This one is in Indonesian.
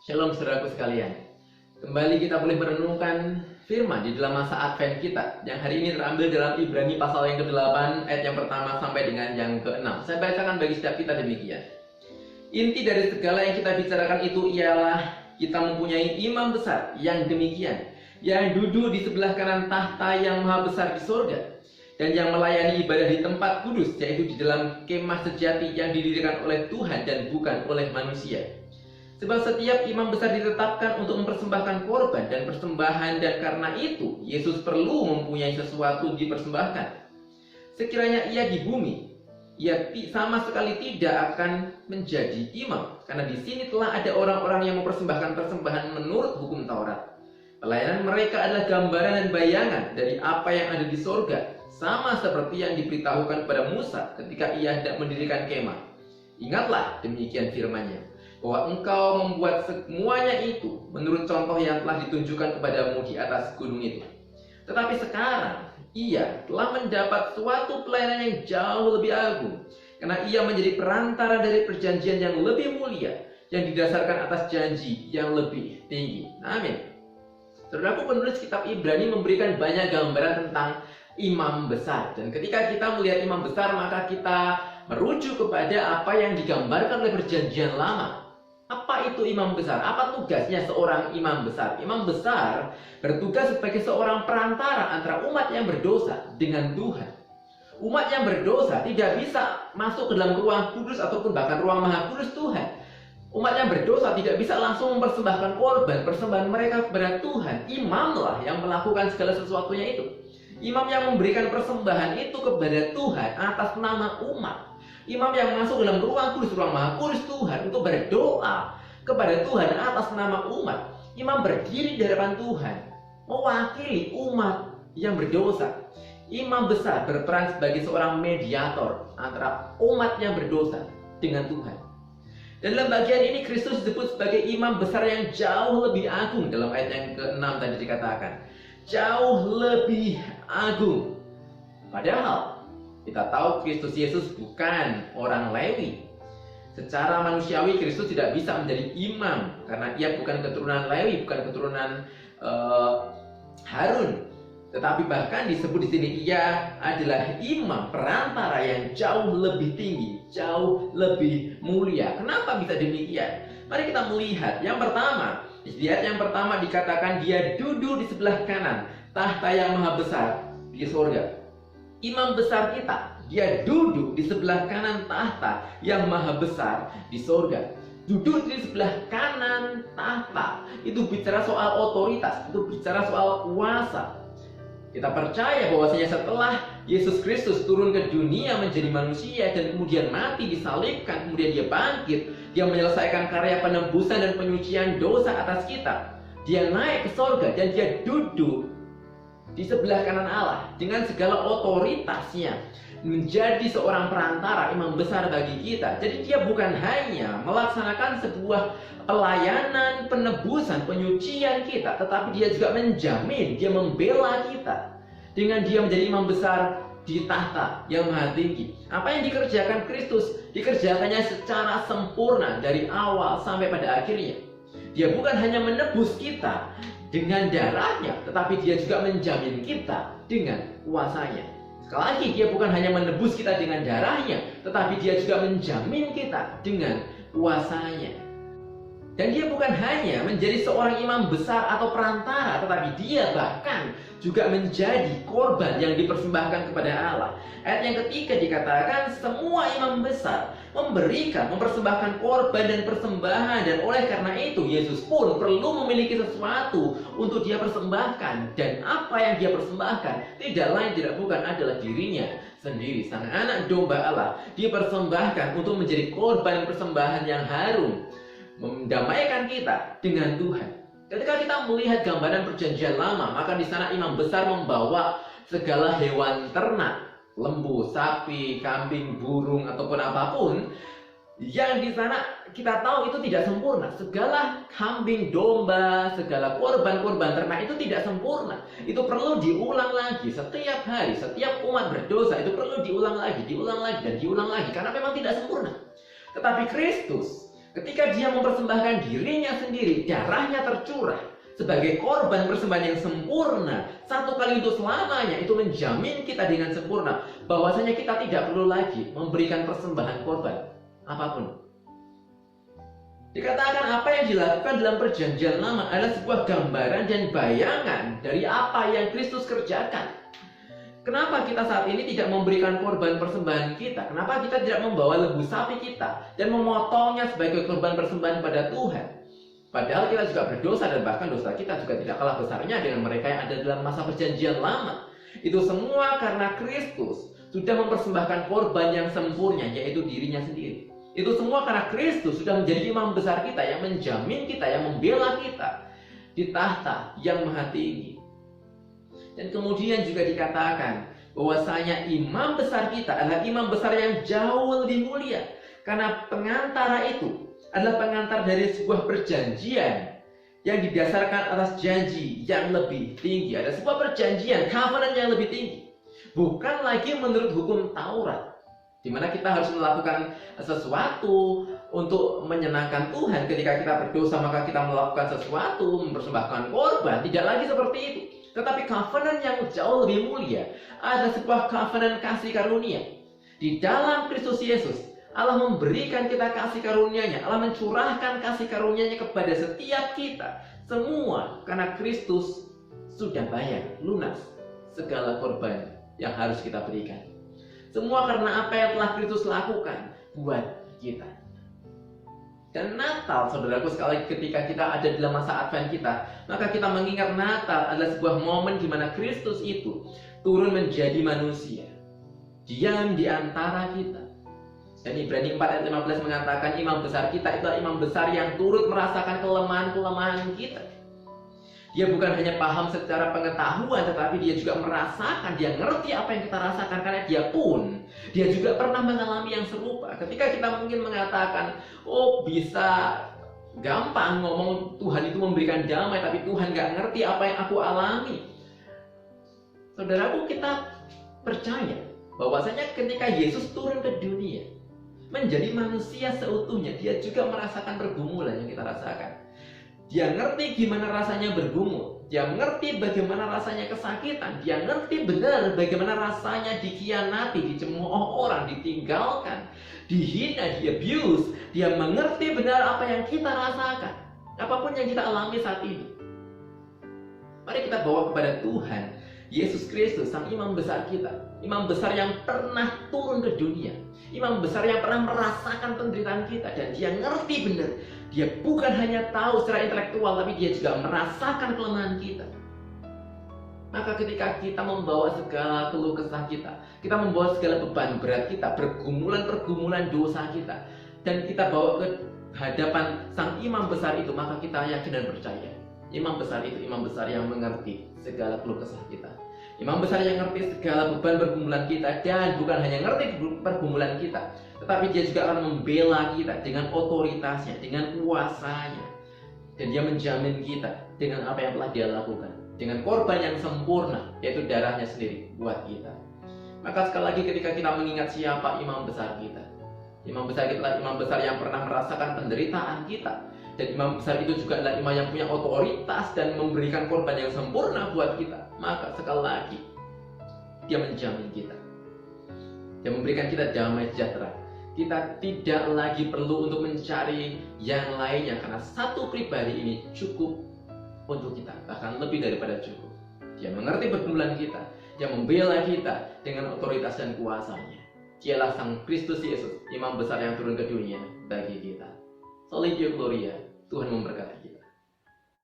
Shalom saudaraku sekalian. Kembali kita boleh merenungkan firman di dalam masa Advent kita, yang hari ini terambil dalam Ibrani pasal yang ke-8 ayat yang pertama sampai dengan yang ke-6. Saya bacakan bagi setiap kita demikian. Inti dari segala yang kita bicarakan itu ialah kita mempunyai imam besar yang demikian, yang duduk di sebelah kanan tahta yang maha besar di sorga, dan yang melayani ibadah di tempat kudus, yaitu di dalam kemah sejati yang didirikan oleh Tuhan dan bukan oleh manusia. Sebab setiap imam besar ditetapkan untuk mempersembahkan korban dan persembahan, dan karena itu Yesus perlu mempunyai sesuatu dipersembahkan. Sekiranya ia di bumi, ia sama sekali tidak akan menjadi imam, karena di sini telah ada orang-orang yang mempersembahkan persembahan menurut hukum Taurat. Pelayanan mereka adalah gambaran dan bayangan dari apa yang ada di sorga, sama seperti yang diberitahukan kepada Musa ketika ia hendak mendirikan kemah. Ingatlah demikian firman-Nya, bahwa engkau membuat semuanya itu menurut contoh yang telah ditunjukkan kepadamu di atas gunung itu. Tetapi sekarang ia telah mendapat suatu pelayanan yang jauh lebih agung, karena ia menjadi perantara dari perjanjian yang lebih mulia, yang didasarkan atas janji yang lebih tinggi. Amin. Saudaraku, penulis kitab Ibrani memberikan banyak gambaran tentang imam besar, dan ketika kita melihat imam besar, maka kita merujuk kepada apa yang digambarkan oleh perjanjian lama. Apa itu imam besar? Apa tugasnya seorang imam besar? Imam besar bertugas sebagai seorang perantara antara umat yang berdosa dengan Tuhan. Umat yang berdosa tidak bisa masuk ke dalam ruang kudus ataupun bahkan ruang maha kudus Tuhan. Umat yang berdosa tidak bisa langsung mempersembahkan korban, persembahan mereka kepada Tuhan. Imamlah yang melakukan segala sesuatunya itu. Imam yang memberikan persembahan itu kepada Tuhan atas nama umat. Imam yang masuk dalam ruang kudus, ruang maha kudus Tuhan untuk berdoa kepada Tuhan atas nama umat. Imam berdiri di hadapan Tuhan, mewakili umat yang berdosa. Imam besar berperan sebagai seorang mediator antara umat yang berdosa dengan Tuhan. Dan dalam bagian ini Kristus disebut sebagai imam besar yang jauh lebih agung. Dalam ayat yang ke-6 tadi dikatakan, jauh lebih agung. Padahal kita tahu Kristus Yesus bukan orang Lewi. Secara manusiawi Kristus tidak bisa menjadi imam karena ia bukan keturunan Lewi, bukan keturunan Harun. Tetapi bahkan disebut di sini ia adalah imam perantara yang jauh lebih tinggi, jauh lebih mulia. Kenapa bisa demikian? Mari kita melihat. Yang pertama, di ayat yang pertama dikatakan dia duduk di sebelah kanan tahta yang maha besar di surga. Imam besar kita, dia duduk di sebelah kanan tahta yang maha besar di sorga. Duduk di sebelah kanan tahta, itu bicara soal otoritas, itu bicara soal kuasa. Kita percaya bahwasanya setelah Yesus Kristus turun ke dunia menjadi manusia dan kemudian mati disalibkan, kemudian dia bangkit, dia menyelesaikan karya penebusan dan penyucian dosa atas kita. Dia naik ke sorga dan dia duduk di sebelah kanan Allah dengan segala otoritasnya, menjadi seorang perantara, imam besar bagi kita. Jadi dia bukan hanya melaksanakan sebuah pelayanan penebusan, penyucian kita, tetapi dia juga menjamin, dia membela kita dengan dia menjadi imam besar di tahta yang maha tinggi. Apa yang dikerjakan Kristus dikerjakannya secara sempurna dari awal sampai pada akhirnya. Dia bukan hanya menebus kita dengan darahnya, tetapi dia juga menjamin kita dengan kuasanya. Sekali lagi, dia bukan hanya menebus kita dengan darahnya, tetapi dia juga menjamin kita dengan kuasanya. Dan dia bukan hanya menjadi seorang imam besar atau perantara, tetapi dia bahkan juga menjadi korban yang dipersembahkan kepada Allah. Ayat yang ketiga dikatakan semua imam besar mempersembahkan korban dan persembahan, dan oleh karena itu Yesus pun perlu memiliki sesuatu untuk dia persembahkan. Dan apa yang dia persembahkan tidak lain tidak bukan adalah dirinya sendiri, sang anak domba Allah. Dia persembahkan untuk menjadi korban persembahan yang harum, mendamaikan kita dengan Tuhan. Ketika kita melihat gambaran perjanjian lama, maka di sana imam besar membawa segala hewan ternak, lembu, sapi, kambing, burung, ataupun apapun yang di sana kita tahu itu tidak sempurna. Segala kambing, domba, segala korban-korban ternak itu tidak sempurna. Itu perlu diulang lagi setiap hari, setiap umat berdosa itu perlu diulang lagi, dan diulang lagi karena memang tidak sempurna. Tetapi Kristus Ketika dia mempersembahkan dirinya sendiri, darahnya tercurah sebagai korban persembahan yang sempurna, satu kali untuk selamanya, itu menjamin kita dengan sempurna bahwasanya kita tidak perlu lagi memberikan persembahan korban apapun. Dikatakan apa yang dilakukan dalam perjanjian lama adalah sebuah gambaran dan bayangan dari apa yang Kristus kerjakan. Kenapa kita saat ini tidak memberikan korban persembahan kita? Kenapa kita tidak membawa lembu sapi kita dan memotongnya sebagai korban persembahan pada Tuhan? Padahal kita juga berdosa dan bahkan dosa kita juga tidak kalah besarnya dengan mereka yang ada dalam masa perjanjian lama. Itu semua karena Kristus sudah mempersembahkan korban yang sempurna, yaitu dirinya sendiri. Itu semua karena Kristus sudah menjadi imam besar kita yang menjamin kita, yang membela kita di tahta yang maha tinggi. Dan kemudian juga dikatakan bahwasanya imam besar kita adalah imam besar yang jauh lebih mulia. Karena pengantara itu adalah pengantar dari sebuah perjanjian yang didasarkan atas janji yang lebih tinggi. Ada sebuah perjanjian, covenant yang lebih tinggi. Bukan lagi menurut hukum Taurat, di mana kita harus melakukan sesuatu untuk menyenangkan Tuhan. Ketika kita berdosa maka kita melakukan sesuatu, mempersembahkan korban. Tidak lagi seperti itu. Tetapi covenant yang jauh lebih mulia ada sebuah covenant kasih karunia. Di dalam Kristus Yesus, Allah memberikan kita kasih karunia-Nya. Allah mencurahkan kasih karunia-Nya kepada setiap kita. Semua karena Kristus sudah bayar lunas segala korban yang harus kita berikan. Semua karena apa yang telah Kristus lakukan buat kita. Dan Natal, saudaraku, sekali lagi ketika kita ada dalam masa Advent kita, maka kita mengingat Natal adalah sebuah momen di mana Kristus itu turun menjadi manusia, diam di antara kita. Dan Ibrani 4 ayat 15 mengatakan imam besar kita itu adalah imam besar yang turut merasakan kelemahan-kelemahan kita. Dia bukan hanya paham secara pengetahuan, tetapi dia juga merasakan, dia ngerti apa yang kita rasakan, karena dia juga pernah mengalami yang serupa. Ketika kita mungkin mengatakan, oh bisa gampang ngomong Tuhan itu memberikan damai, tapi Tuhan gak ngerti apa yang aku alami. Saudaraku, kita percaya bahwasanya ketika Yesus turun ke dunia, menjadi manusia seutuhnya, dia juga merasakan pergumulan yang kita rasakan. Dia ngerti gimana rasanya bergumul. Dia ngerti bagaimana rasanya kesakitan. Dia ngerti benar bagaimana rasanya dikhianati, dicemooh orang, ditinggalkan, dihina, di-abuse. Dia mengerti benar apa yang kita rasakan, apapun yang kita alami saat ini. Mari kita bawa kepada Tuhan Yesus Kristus, Sang Imam Besar kita. Imam besar yang pernah turun ke dunia. Imam besar yang pernah merasakan penderitaan kita. Dan dia ngerti benar. Dia bukan hanya tahu secara intelektual, tapi dia juga merasakan kelemahan kita. Maka ketika kita membawa segala keluh kesah kita membawa segala beban berat kita, pergumulan-pergumulan dosa kita, dan kita bawa ke hadapan Sang Imam Besar itu, maka kita yakin dan percaya Imam Besar itu Imam Besar yang mengerti segala keluh kesah kita. Imam Besar yang ngerti segala beban pergumulan kita, dan bukan hanya ngerti pergumulan kita, tetapi dia juga akan membela kita dengan otoritasnya, dengan kuasanya. Dan dia menjamin kita dengan apa yang telah dia lakukan, dengan korban yang sempurna, yaitu darahnya sendiri buat kita. Maka sekali lagi ketika kita mengingat siapa imam besar kita, imam besar kita adalah imam besar yang pernah merasakan penderitaan kita. Dan imam besar itu juga adalah imam yang punya otoritas dan memberikan korban yang sempurna buat kita. Maka sekali lagi dia menjamin kita, dia memberikan kita damai sejahtera. Kita tidak lagi perlu untuk mencari yang lainnya, karena satu pribadi ini cukup untuk kita, bahkan lebih daripada cukup. Dia mengerti pergumulan kita, dia membela kita dengan otoritas dan kuasanya. Dialah Sang Kristus Yesus, Imam Besar yang turun ke dunia bagi kita. Soli Deo Gloria, Tuhan memberkati kita.